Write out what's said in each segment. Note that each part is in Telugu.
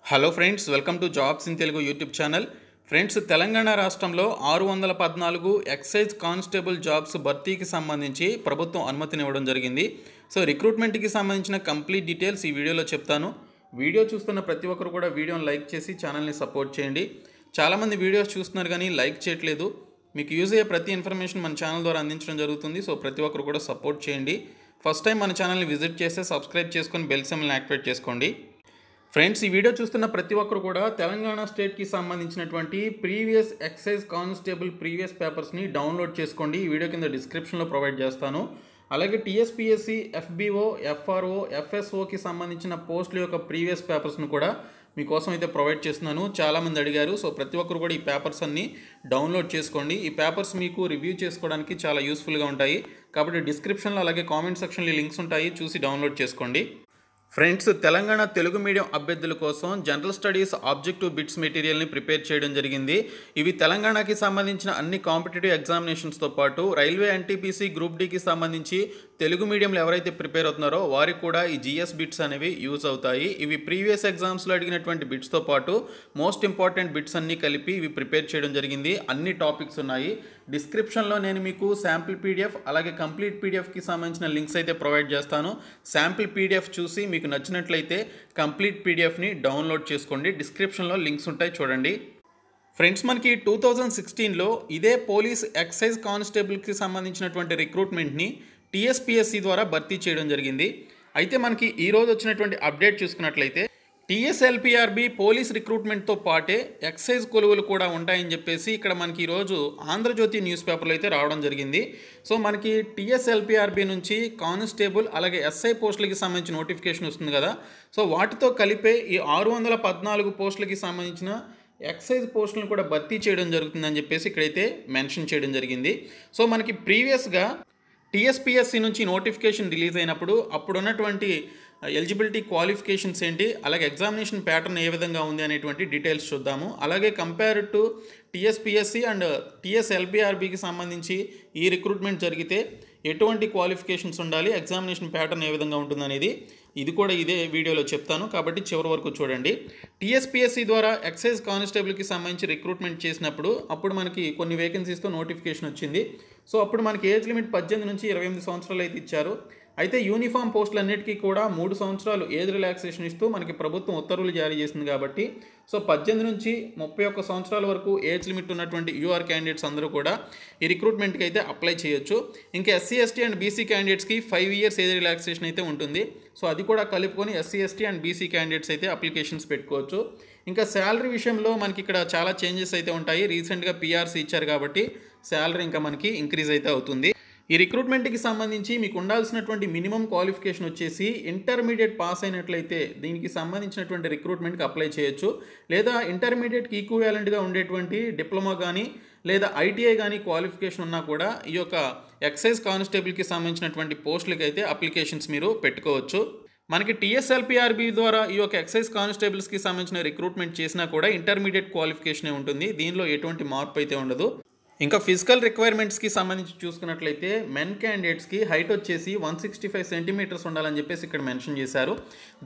Hello friends, welcome to jobs in Telugu YouTube channel. Friends, Telangana రాష్ట్రంలో 614 ఎక్సైజ్ కానిస్టేబుల్ జాబ్స్ భర్తీకి సంబంధించి ప్రభుత్వం అనుమతినివ్వడం జరిగింది. సో రిక్రూట్మెంట్కి సంబంధించిన కంప్లీట్ డీటెయిల్స్ ఈ వీడియోలో చెప్తాను. వీడియో చూస్తున్న ప్రతి ఒక్కరు కూడా వీడియోని లైక్ చేసి ఛానల్ని సపోర్ట్ చేయండి. చాలామంది వీడియోస్ చూస్తున్నారు కానీ లైక్ చేయట్లేదు. మీకు యూజ్ అయ్యే ప్రతి ఇన్ఫర్మేషన్ మన ఛానల్ ద్వారా అందించడం జరుగుతుంది. సో ప్రతి ఒక్కరు కూడా సపోర్ట్ చేయండి. ఫస్ట్ టైం మన ఛానల్ని విజిట్ చేస్తే సబ్స్క్రైబ్ చేసుకొని బెల్ సింబల్ని యాక్టివేట్ చేసుకోండి. ఫ్రెండ్స్, ఈ వీడియో చూస్తున్న ప్రతి ఒక్కరు కూడా తెలంగాణ స్టేట్కి సంబంధించినటువంటి ప్రీవియస్ ఎక్సైజ్ కానిస్టేబుల్ ప్రీవియస్ పేపర్స్ని డౌన్లోడ్ చేసుకోండి. ఈ వీడియో కింద డిస్క్రిప్షన్లో ప్రొవైడ్ చేస్తాను. అలాగే టీఎస్పీఎస్సీ, ఎఫ్బీఓ, ఎఫ్ఆర్ఓ, ఎఫ్ఎస్ఓకి సంబంధించిన పోస్టుల యొక్క ప్రీవియస్ పేపర్స్ని కూడా మీకోసం అయితే ప్రొవైడ్ చేస్తున్నాను. చాలామంది అడిగారు. సో ప్రతి ఒక్కరు కూడా ఈ పేపర్స్ అన్ని డౌన్లోడ్ చేసుకోండి. ఈ పేపర్స్ మీకు రివ్యూ చేసుకోవడానికి చాలా యూస్ఫుల్గా ఉంటాయి. కాబట్టి డిస్క్రిప్షన్లో అలాగే కామెంట్ సెక్షన్లో లింక్స్ ఉంటాయి, చూసి డౌన్లోడ్ చేసుకోండి. ఫ్రెండ్స్, తెలంగాణ తెలుగు మీడియం అభ్యర్థుల కోసం జనరల్ స్టడీస్ ఆబ్జెక్టివ్ బిట్స్ మెటీరియల్ని ప్రిపేర్ చేయడం జరిగింది. ఇవి తెలంగాణకి సంబంధించిన అన్ని కాంపిటేటివ్ ఎగ్జామినేషన్స్తో పాటు రైల్వే, ఎన్టీపీసీ, గ్రూప్ డీకి సంబంధించి తెలుగు మీడియంలో ఎవరైతే ప్రిపేర్ అవుతున్నారో వారికి కూడా ఈ జిఎస్ బిట్స్ అనేవి యూజ్ అవుతాయి. ఇవి ప్రీవియస్ ఎగ్జామ్స్లో అడిగినటువంటి బిట్స్తో పాటు మోస్ట్ ఇంపార్టెంట్ బిట్స్ అన్నీ కలిపి ఇవి ప్రిపేర్ చేయడం జరిగింది. అన్ని టాపిక్స్ ఉన్నాయి. డిస్క్రిప్షన్లో నేను మీకు శాంపిల్ పీడిఎఫ్ అలాగే కంప్లీట్ పీడిఎఫ్కి సంబంధించిన లింక్స్ అయితే ప్రొవైడ్ చేస్తాను. శాంపిల్ పీడిఎఫ్ చూసి మీకు నచ్చినట్లయితే కంప్లీట్ పీడిఎఫ్ని డౌన్లోడ్ చేసుకోండి. డిస్క్రిప్షన్లో లింక్స్ ఉంటాయి, చూడండి. ఫ్రెండ్స్, మనకి 2016లో ఇదే పోలీస్ ఎక్సైజ్ కానిస్టేబుల్కి సంబంధించినటువంటి రిక్రూట్మెంట్ని టీఎస్పీఎస్సీ ద్వారా భర్తీ చేయడం జరిగింది. అయితే మనకి ఈరోజు వచ్చినటువంటి అప్డేట్ చూసుకున్నట్లయితే టీఎస్ఎల్పిఆర్బి పోలీస్ రిక్రూట్మెంట్తో పాటే ఎక్సైజ్ కొలువులు కూడా ఉంటాయని చెప్పేసి ఇక్కడ మనకి ఈరోజు ఆంధ్రజ్యోతి న్యూస్ పేపర్లో అయితే రావడం జరిగింది. సో మనకి టీఎస్ఎల్పిఆర్బి నుంచి కానిస్టేబుల్ అలాగే ఎస్ఐ పోస్టులకి సంబంధించిన నోటిఫికేషన్ వస్తుంది కదా. సో వాటితో కలిపే ఈ 614 పోస్టులకి సంబంధించిన ఎక్సైజ్ పోస్టులను కూడా భర్తీ చేయడం జరుగుతుందని చెప్పేసి ఇక్కడైతే మెన్షన్ చేయడం జరిగింది. సో మనకి ప్రీవియస్గా టీఎస్పీఎస్సీ నుంచి నోటిఫికేషన్ రిలీజ్ అయినప్పుడు అప్పుడు ఉన్నటువంటి ఎలిజిబిలిటీ క్వాలిఫికేషన్స్ ఏంటి, అలాగే ఎగ్జామినేషన్ ప్యాటర్న్ ఏ విధంగా ఉంది అనేటువంటి డీటెయిల్స్ చూద్దాము. అలాగే కంపేర్ టు టీఎస్పీఎస్సీ అండ్ టీఎస్ఎల్పిఆర్బికి సంబంధించి ఈ రిక్రూట్మెంట్ జరిగితే ఎటువంటి క్వాలిఫికేషన్స్ ఉండాలి, ఎగ్జామినేషన్ ప్యాటర్న్ ఏ విధంగా ఉంటుందనేది ఇది కూడా ఇదే వీడియోలో చెప్తాను. కాబట్టి చివరి వరకు చూడండి. టీఎస్పీఎస్సీ ద్వారా ఎక్సైజ్ కానిస్టేబుల్కి సంబంధించి రిక్రూట్మెంట్ చేసినప్పుడు అప్పుడు మనకి కొన్ని వేకెన్సీస్తో నోటిఫికేషన్ వచ్చింది. సో అప్పుడు మనకి ఏజ్ లిమిట్ 18 నుంచి 28 సంవత్సరాలు అయితే ఇచ్చారు. అయితే యూనిఫామ్ పోస్టులన్నిటికీ కూడా 3 సంవత్సరాలు ఏజ్ రిలాక్సేషన్ ఇస్తూ మనకి ప్రభుత్వం ఉత్తర్వులు జారీ చేసింది. కాబట్టి సో 18 నుంచి 31 సంవత్సరాల వరకు ఏజ్ లిమిట్ ఉన్నటువంటి యూఆర్ క్యాండిడేట్స్ అందరూ కూడా ఈ రిక్రూట్మెంట్కి అయితే అప్లై చేయొచ్చు. ఇంకా ఎస్సీ, ఎస్టీ అండ్ బీసీ క్యాండిడేట్స్కి 5 ఇయర్స్ ఏజ్ రిలాక్సేషన్ అయితే ఉంటుంది. సో అది కూడా కలుపుకొని SC, ST and BC candidates అయితే అప్లికేషన్స్ పెట్టుకోవచ్చు. ఇంకా శాలరీ విషయంలో మనకి ఇక్కడ చాలా చేంజెస్ అయితే ఉంటాయి. రీసెంట్గా పీఆర్సీ ఇచ్చారు కాబట్టి శాలరీ ఇంకా మనకి ఇంక్రీజ్ అయితే అవుతుంది. ఈ రిక్రూట్మెంట్కి సంబంధించి మీకు ఉండాల్సినటువంటి మినిమం క్వాలిఫికేషన్ వచ్చేసి ఇంటర్మీడియట్ పాస్ అయినట్లయితే దీనికి సంబంధించినటువంటి రిక్రూట్మెంట్కి అప్లై చేయొచ్చు. లేదా ఇంటర్మీడియట్కి ఈక్వివాలెంట్గా ఉండేటువంటి డిప్లొమా కానీ లేదా ఐటీఐ కానీ క్వాలిఫికేషన్ ఉన్నా కూడా ఈ యొక్క ఎక్సైజ్ కానిస్టేబుల్కి సంబంధించినటువంటి పోస్టులకి అయితే అప్లికేషన్స్ మీరు పెట్టుకోవచ్చు. మనకి టీఎస్ఎల్పిఆర్బి ద్వారా ఈ యొక్క ఎక్సైజ్ కానిస్టేబుల్స్కి సంబంధించిన రిక్రూట్మెంట్ చేసినా కూడా ఇంటర్మీడియట్ క్వాలిఫికేషనే ఉంటుంది. దీనిలో ఎటువంటి మార్పు అయితే ఉండదు. ఇంకా ఫిజికల్ రిక్వైర్మెంట్స్కి సంబంధించి చూసుకున్నట్లయితే మెన్ క్యాండిడేట్స్కి హైట్ వచ్చేసి 165 సెంటీమీటర్స్ ఉండాలని చెప్పేసి ఇక్కడ మెన్షన్ చేశారు.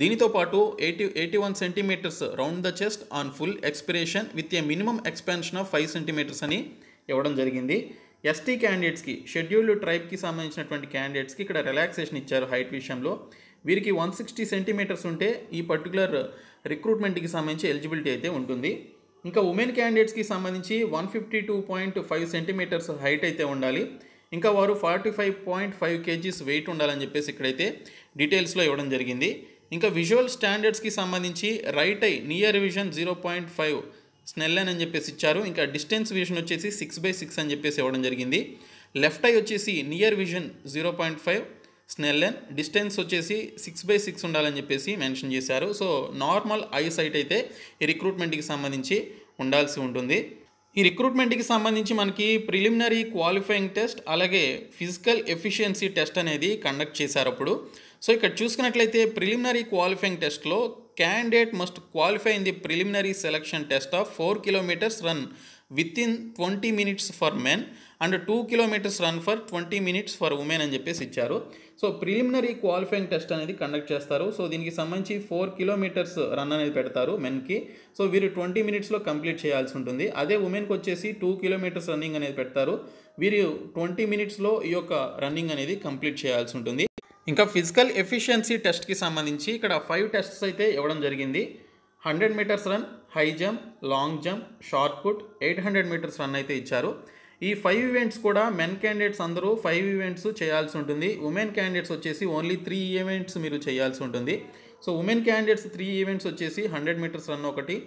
దీనితో పాటు 81 centimetres round the chest on full expiration with a minimum expansion of 5 centimetres అని ఇవ్వడం జరిగింది. ఎస్టీ క్యాండిడేట్స్కి, షెడ్యూల్డ్ ట్రైబ్కి సంబంధించినటువంటి క్యాండిడేట్స్కి ఇక్కడ రిలాక్సేషన్ ఇచ్చారు హైట్ విషయంలో. వీరికి 160 సెంటీమీటర్స్ ఉంటే ఈ పర్టికులర్ రిక్రూట్మెంట్కి సంబంధించి ఎలిజిబిలిటీ అయితే ఉంటుంది. ఇంకా ఉమెన్ క్యాండిడేట్స్కి సంబంధించి 152.5 సెంటీమీటర్స్ హైట్ అయితే ఉండాలి. ఇంకా వారు 45.5 kgs వెయిట్ ఉండాలని చెప్పేసి ఇక్కడైతే డీటెయిల్స్లో ఇవ్వడం జరిగింది. ఇంకా విజువల్ స్టాండర్డ్స్కి సంబంధించి right I near vision 0.5 Snellen అని చెప్పేసి ఇచ్చారు. ఇంకా డిస్టెన్స్ విజన్ వచ్చేసి 6/6 అని చెప్పేసి ఇవ్వడం జరిగింది. లెఫ్ట్ ఐ వచ్చేసి నియర్ విజన్ 0.5 స్నెల్లెన్, డిస్టెన్స్ వచ్చేసి 6/6 ఉండాలని చెప్పేసి మెన్షన్ చేశారు. సో నార్మల్ ఐ సైట్ అయితే ఈ రిక్రూట్మెంట్కి సంబంధించి ఉండాల్సి ఉంటుంది. ఈ రిక్రూట్మెంట్కి సంబంధించి మనకి ప్రిలిమినరీ క్వాలిఫైయింగ్ టెస్ట్ అలాగే ఫిజికల్ ఎఫిషియన్సీ టెస్ట్ అనేది కండక్ట్ చేశారు అప్పుడు. సో ఇక్కడ చూసుకున్నట్లయితే ప్రిలిమినరీ క్వాలిఫైయింగ్ టెస్ట్లో candidate must qualify in the preliminary selection test of 4 kilometers run with in 20 minutes for men and 2 kilometers run for 20 minutes for women అని చెప్పేసి ఇచ్చారు. సో ప్రిలిమినరీ క్వాలిఫైయింగ్ టెస్ట్ అనేది కండక్ట్ చేస్తారు. సో దీనికి సంబంధించి 4 కిలోమీటర్స్ రన్ అనేది పెడతారు మెన్కి. సో వీరు 20 మినిట్స్లో కంప్లీట్ చేయాల్సి ఉంటుంది. అదే ఉమెన్కి వచ్చేసి 2 కిలోమీటర్స్ రన్నింగ్ అనేది పెడతారు. వీరు 20 మినిట్స్లో ఈ యొక్క రన్నింగ్ అనేది కంప్లీట్ చేయాల్సి ఉంటుంది. ఇంకా ఫిజికల్ ఎఫిషియన్సీ టెస్ట్కి సంబంధించి ఇక్కడ 5 టెస్ట్స్ అయితే ఇవ్వడం జరిగింది. 100 metres run, high jump, long jump, shot put, 800 metres run అయితే ఇచ్చారు. ఈ 5 ఈవెంట్స్ కూడా మెన్ క్యాండిడేట్స్ అందరూ 5 ఈవెంట్స్ చేయాల్సి ఉంటుంది. ఉమెన్ క్యాండిడేట్స్ వచ్చేసి ఓన్లీ 3 ఈవెంట్స్ మీరు చేయాల్సి ఉంటుంది. సో ఉమెన్ క్యాండిడేట్స్ 3 ఈవెంట్స్ వచ్చేసి 100 మీటర్స్ రన్ ఒకటి,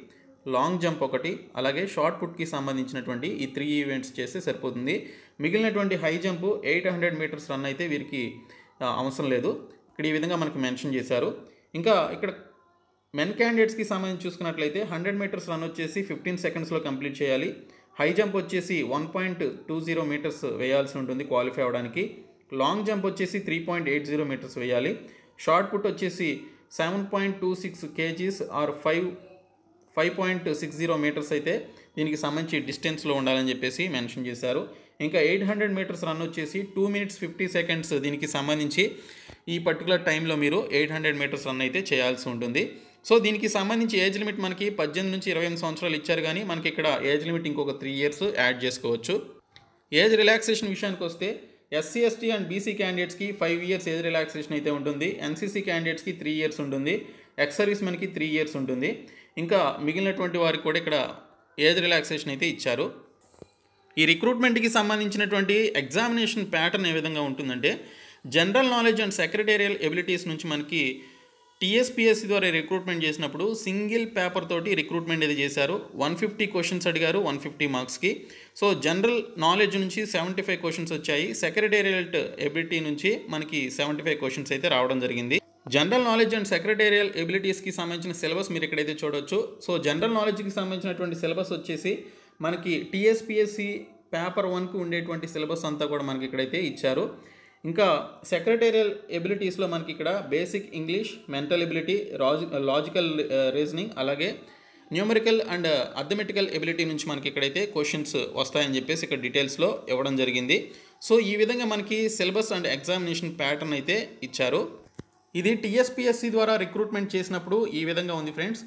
లాంగ్ జంప్ ఒకటి, అలాగే షార్ట్ పుట్కి సంబంధించినటువంటి ఈ 3 ఈవెంట్స్ చేస్తే సరిపోతుంది. మిగిలినటువంటి హై జంప్ 800 మీటర్స్ రన్ అయితే వీరికి అవసరం లేదు. ఇక్కడ ఈ విధంగా మనకు మెన్షన్ చేశారు. ఇంకా ఇక్కడ మెన్ క్యాండిడేట్స్కి సంబంధించి చూసుకున్నట్లయితే 100 మీటర్స్ రన్ వచ్చేసి 15 సెకండ్స్లో కంప్లీట్ చేయాలి. హై జంప్ వచ్చేసి 1.20 మీటర్స్ వేయాల్సి ఉంటుంది క్వాలిఫై అవ్వడానికి. లాంగ్ జంప్ వచ్చేసి 3.80 మీటర్స్ వేయాలి. షార్ట్ పుట్ వచ్చేసి 7.26 kgs ఆర్ 5.60 మీటర్స్ అయితే దీనికి సంబంధించి డిస్టెన్స్లో ఉండాలని చెప్పేసి మెన్షన్ చేశారు. ఇంకా 800 మీటర్స్ రన్ వచ్చేసి 2 minutes 50 seconds దీనికి సంబంధించి ఈ పర్టికులర్ టైంలో మీరు 800 మీటర్స్ రన్ అయితే చేయాల్సి ఉంటుంది. సో దీనికి సంబంధించి ఏజ్ లిమిట్ మనకి 18 నుంచి 28 సంవత్సరాలు ఇచ్చారు, కానీ మనకి ఇక్కడ ఏజ్ లిమిట్ ఇంకొక 3 years యాడ్ చేసుకోవచ్చు. ఏజ్ రిలాక్సేషన్ విషయానికి వస్తే ఎస్సీ ఎస్టీ అండ్ బీసీ క్యాండిడేట్స్కి 5 years ఏజ్ రిలాక్సేషన్ అయితే ఉంటుంది. ఎన్సీసీ క్యాండిడేట్స్కి 3 years ఉంటుంది. ఎక్స్ సర్వీస్ మెన్కి 3 years ఉంటుంది. ఇంకా మిగిలినటువంటి వారికి కూడా ఇక్కడ ఏజ్ రిలాక్సేషన్ అయితే ఇచ్చారు. ఈ రిక్రూట్మెంట్కి సంబంధించినటువంటి ఎగ్జామినేషన్ ప్యాటర్న్ ఏ విధంగా ఉంటుందంటే general knowledge and secretarial abilities నుంచి మనకి టీఎస్పీఎస్సీ ద్వారా రిక్రూట్మెంట్ చేసినప్పుడు సింగిల్ పేపర్ తోటి రిక్రూట్మెంట్ ఇది చేశారు. 150 క్వశ్చన్స్ అడిగారు 150 మార్క్స్కి. సో జనరల్ నాలెడ్జ్ నుంచి 75 క్వశ్చన్స్ వచ్చాయి. సెక్రటేరియల్ ఎబిలిటీ నుంచి మనకి 75 క్వశ్చన్స్ అయితే రావడం జరిగింది. జనరల్ నాలెడ్జ్ అండ్ సెక్రటేరియల్ ఎబిలిటీస్కి సంబంధించిన సిలబస్ మీరు ఇక్కడైతే చూడవచ్చు. సో జనరల్ నాలెడ్జ్కి సంబంధించినటువంటి సిలబస్ వచ్చేసి మనకి టీఎస్పీఎస్సీ పేపర్ 1కి ఉండేటువంటి సిలబస్ అంతా కూడా మనకి ఇక్కడైతే ఇచ్చారు. ఇంకా సెక్రటేరియల్ ఎబిలిటీస్లో మనకి ఇక్కడ basic English, mental ability, logical reasoning, అలాగే న్యూమరికల్ అండ్ అర్థమెటికల్ ఎబిలిటీ నుంచి మనకి ఇక్కడైతే క్వశ్చన్స్ వస్తాయని చెప్పేసి ఇక్కడ డీటెయిల్స్లో ఇవ్వడం జరిగింది. సో ఈ విధంగా మనకి సిలబస్ అండ్ ఎగ్జామినేషన్ ప్యాటర్న్ అయితే ఇచ్చారు. ఇది టీఎస్పీఎస్సీ ద్వారా రిక్రూట్మెంట్ చేసినప్పుడు ఈ విధంగా ఉంది ఫ్రెండ్స్.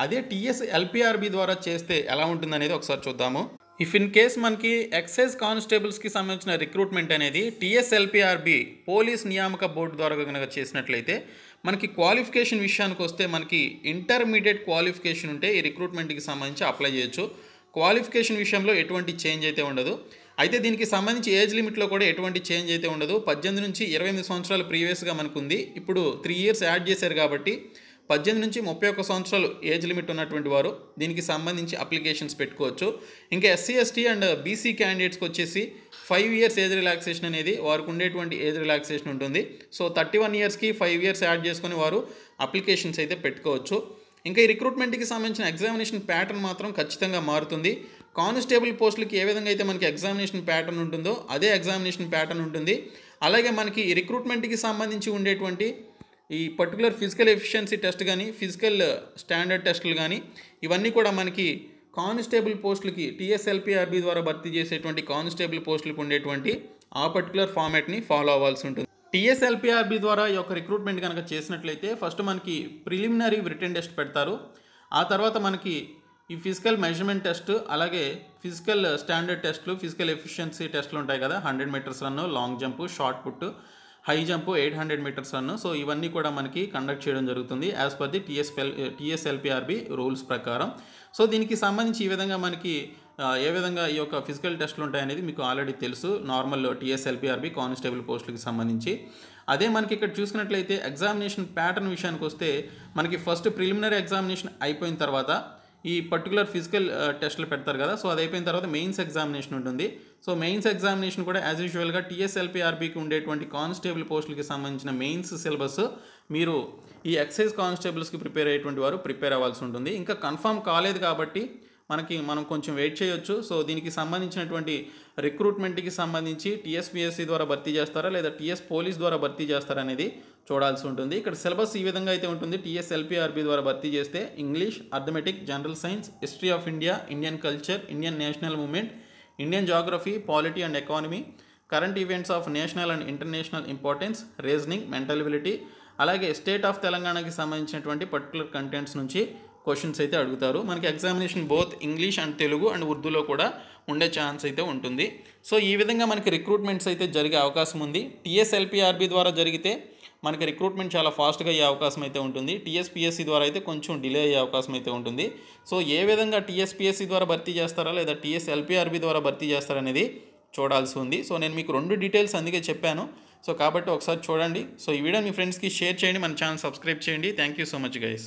అదే టీఎస్ఎల్పిఆర్బి ద్వారా చేస్తే ఎలా ఉంటుందనేది ఒకసారి చూద్దాము. ఇఫ్ ఇన్ కేస్ మనకి ఎక్సైజ్ కానిస్టేబుల్స్కి సంబంధించిన రిక్రూట్మెంట్ అనేది టీఎస్ఎల్పిఆర్బి పోలీస్ నియామక బోర్డు ద్వారా కనుక చేసినట్లయితే మనకి క్వాలిఫికేషన్ విషయానికి వస్తే మనకి ఇంటర్మీడియట్ క్వాలిఫికేషన్ ఉంటే ఈ రిక్రూట్మెంట్కి సంబంధించి అప్లై చేయొచ్చు. క్వాలిఫికేషన్ విషయంలో ఎటువంటి చేంజ్ అయితే ఉండదు. అయితే దీనికి సంబంధించి ఏజ్ లిమిట్లో కూడా ఎటువంటి చేంజ్ అయితే ఉండదు. 18 నుంచి 28 సంవత్సరాలు ప్రీవియస్గా మనకు ఉంది. ఇప్పుడు 3 years యాడ్ చేశారు కాబట్టి 18 నుంచి 31 సంవత్సరాలు ఏజ్ లిమిట్ ఉన్నటువంటి వారు దీనికి సంబంధించి అప్లికేషన్స్ పెట్టుకోవచ్చు. ఇంకా ఎస్సీ ఎస్టీ అండ్ బీసీ క్యాండిడేట్స్కి వచ్చేసి 5 years ఏజ్ రిలాక్సేషన్ అనేది వారికి ఉండేటువంటి ఏజ్ రిలాక్సేషన్ ఉంటుంది. సో 31 yearsకి 5 years యాడ్ చేసుకుని వారు అప్లికేషన్స్ అయితే పెట్టుకోవచ్చు. ఇంకా ఈ రిక్రూట్మెంట్కి సంబంధించిన ఎగ్జామినేషన్ ప్యాటర్న్ మాత్రం ఖచ్చితంగా మారుతుంది. కానిస్టేబుల్ పోస్టులకి ఏ విధంగా అయితే మనకి ఎగ్జామినేషన్ ప్యాటర్న్ ఉంటుందో అదే ఎగ్జామినేషన్ ప్యాటర్న్ ఉంటుంది. అలాగే మనకి ఈ రిక్రూట్మెంట్కి సంబంధించి ఉండేటువంటి ఈ పర్టికులర్ ఫిజికల్ ఎఫిషియన్సీ టెస్ట్ కానీ, ఫిజికల్ స్టాండర్డ్ టెస్టులు కానీ ఇవన్నీ కూడా మనకి కానిస్టేబుల్ పోస్టులకి టీఎస్ఎల్పిఆర్బి ద్వారా భర్తీ చేసేటువంటి కానిస్టేబుల్ పోస్టులకు ఉండేటువంటి ఆ పర్టికులర్ ఫార్మాట్ని ఫాలో అవ్వాల్సి ఉంటుంది. టీఎస్ఎల్పిఆర్బి ద్వారా ఈ యొక్క రిక్రూట్మెంట్ కనుక చేసినట్లయితే ఫస్ట్ మనకి ప్రిలిమినరీ రిటన్ టెస్ట్ పెడతారు. ఆ తర్వాత మనకి ఈ ఫిజికల్ మెజర్మెంట్ టెస్ట్, అలాగే ఫిజికల్ స్టాండర్డ్ టెస్టులు, ఫిజికల్ ఎఫిషియన్సీ టెస్టులు ఉంటాయి కదా, 100 metres run, long jump, shot put, high jump, 800 metres run. So ఇవన్నీ కూడా మనకి కండక్ట్ చేయడం జరుగుతుంది as per the TSLPRB rules ప్రకారం. సో దీనికి సంబంధించి ఈ విధంగా మనకి ఏ విధంగా ఈ యొక్క ఫిజికల్ టెస్టులు ఉంటాయనేది మీకు ఆల్రెడీ తెలుసు నార్మల్ టీఎస్ఎల్పిఆర్బి కానిస్టేబుల్ పోస్టులకి సంబంధించి. అదే మనకి ఇక్కడ చూసుకున్నట్లయితే ఎగ్జామినేషన్ ప్యాటర్న్ విషయానికి వస్తే మనకి ఫస్ట్ ప్రిలిమినరీ ఎగ్జామినేషన్ అయిపోయిన తర్వాత ఈ పర్టికులర్ ఫిజికల్ టెస్టులు పెడతారు కదా, సో అది అయిపోయిన తర్వాత మెయిన్స్ ఎగ్జామినేషన్ ఉంటుంది. సో మెయిన్స్ ఎగ్జామినేషన్ కూడా యాజ్ యూజువల్గా టీఎస్ఎల్పిఆర్బికి ఉండేటువంటి కానిస్టేబుల్ పోస్టులకి సంబంధించిన మెయిన్స్ సిలబస్ మీరు ఈ ఎక్సైజ్ కానిస్టేబుల్స్కి ప్రిపేర్ అయ్యేటువంటి వారు ప్రిపేర్ అవ్వాల్సి ఉంటుంది. ఇంకా కన్ఫర్మ్ కాలేదు కాబట్టి మనం కొంచెం వెయిట్ చేయొచ్చు. సో దీనికి సంబంధించినటువంటి రిక్రూట్మెంట్కి సంబంధించి టీఎస్పీఎస్సీ ద్వారా భర్తీ చేస్తారా లేదా టీఎస్ పోలీస్ ద్వారా భర్తీ చేస్తారా అనేది చూడాల్సి ఉంటుంది. ఇక్కడ సిలబస్ ఈ విధంగా అయితే ఉంటుంది. టీఎస్ఎల్పిఆర్బి ద్వారా భర్తీ చేస్తే English, arithmetic, general science, history of India, Indian culture, Indian national movement, Indian geography, polity and economy, current events of national and international importance, reasoning, mental ability, అలాగే స్టేట్ ఆఫ్ తెలంగాణకి సంబంధించినటువంటి పర్టికులర్ కంటెంట్స్ నుంచి క్వశ్చన్స్ అయితే అడుగుతారు. మనకి examination both English and Telugu and ఉర్దూలో కూడా ఉండే ఛాన్స్ అయితే ఉంటుంది. సో ఈ విధంగా మనకి రిక్రూట్మెంట్స్ అయితే జరిగే అవకాశం ఉంది. టీఎస్ఎల్పిఆర్బి ద్వారా జరిగితే మనకి రిక్రూట్మెంట్ చాలా ఫాస్ట్గా అయ్యే అవకాశం అయితే ఉంటుంది. టీఎస్పిఎస్సి ద్వారా అయితే కొంచెం డిలే అయ్యే అవకాశం అయితే ఉంటుంది. సో ఏ విధంగా టీఎస్పిఎస్సి ద్వారా భర్తీ చేస్తారా లేదా టీఎస్ఎల్పిఆర్బి ద్వారా భర్తీ చేస్తారనేది చూడాల్సి ఉంది. సో నేను మీకు 2 డీటెయిల్స్ అందుకే చెప్పాను. సో కాబట్టి ఒకసారి చూడండి. సో ఈ వీడియో మీ ఫ్రెండ్స్కి షేర్ చేయండి, మన ఛానల్ సబ్స్క్రైబ్ చేయండి. Thank you so much guys.